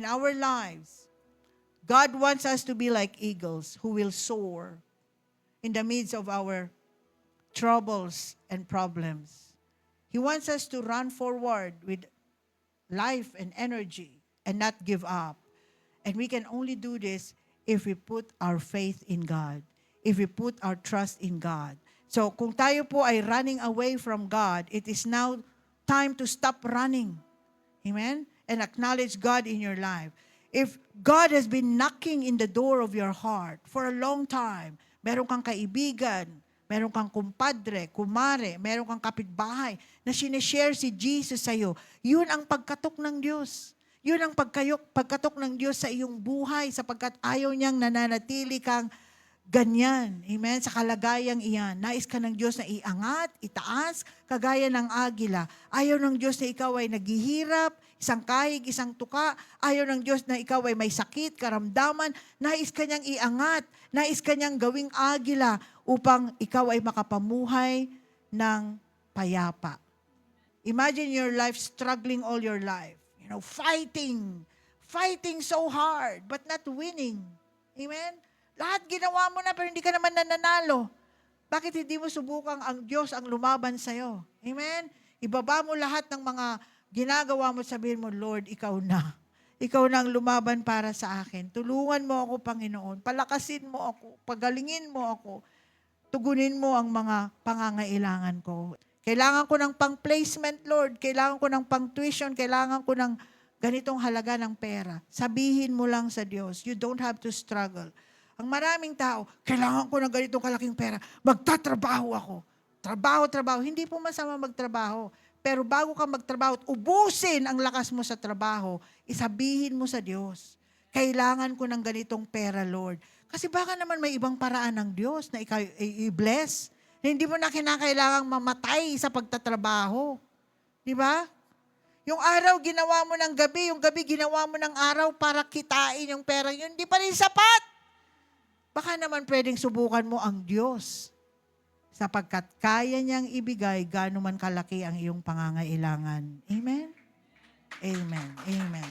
In our lives, God wants us to be like eagles who will soar in the midst of our troubles and problems. He wants us to run forward with life and energy and not give up. And we can only do this if we put our faith in God, if we put our trust in God. So kung tayo po ay running away from God, it is now time to stop running. Amen? And acknowledge God in your life. If God has been knocking in the door of your heart for a long time, meron kang kaibigan, meron kang kumpadre, kumare, meron kang kapitbahay na sinishare si Jesus sa'yo, yun ang pagkatok ng Diyos. Yun ang pagkatok ng Diyos sa iyong buhay sapagkat ayaw niyang nananatili kang ganyan. Amen? Sa kalagayang iyan. Nais ka ng Diyos na iangat, itaas, kagaya ng agila. Ayaw ng Diyos na ikaw ay naghihirap, isang kahig, isang tuka. Ayaw ng Diyos na ikaw ay may sakit, karamdaman. Nais ka niyang iangat. Nais ka niyang gawing agila upang ikaw ay makapamuhay ng payapa. Imagine your life struggling all your life. You know, fighting so hard, but not winning. Amen? Lahat ginawa mo na pero hindi ka naman nananalo. Bakit hindi mo subukang ang Diyos ang lumaban sa'yo? Amen? Ibaba mo lahat ng mga ginagawa mo, sabihin mo, Lord, ikaw na. Ikaw na ang lumaban para sa akin. Tulungan mo ako, Panginoon. Palakasin mo ako. Pagalingin mo ako. Tugunin mo ang mga pangangailangan ko. Kailangan ko ng pang-placement, Lord. Kailangan ko ng pang-tuition. Kailangan ko ng ganitong halaga ng pera. Sabihin mo lang sa Diyos. You don't have to struggle. Ang maraming tao, kailangan ko ng ganitong kalaking pera. Magtatrabaho ako. Trabaho. Hindi po masama magtrabaho. Pero bago ka magtrabaho at ubusin ang lakas mo sa trabaho, isabihin mo sa Diyos, kailangan ko ng ganitong pera, Lord. Kasi baka naman may ibang paraan ng Diyos na ikaw i-bless. Hindi mo na kinakailangang mamatay sa pagtatrabaho. Di ba? Yung araw ginawa mo ng gabi, yung gabi ginawa mo ng araw para kitain yung pera yun, hindi pa rin sapat. Baka naman pwedeng subukan mo ang Diyos sapagkat kaya niyang ibigay gaano man kalaki ang iyong pangangailangan. Amen? Amen. Amen.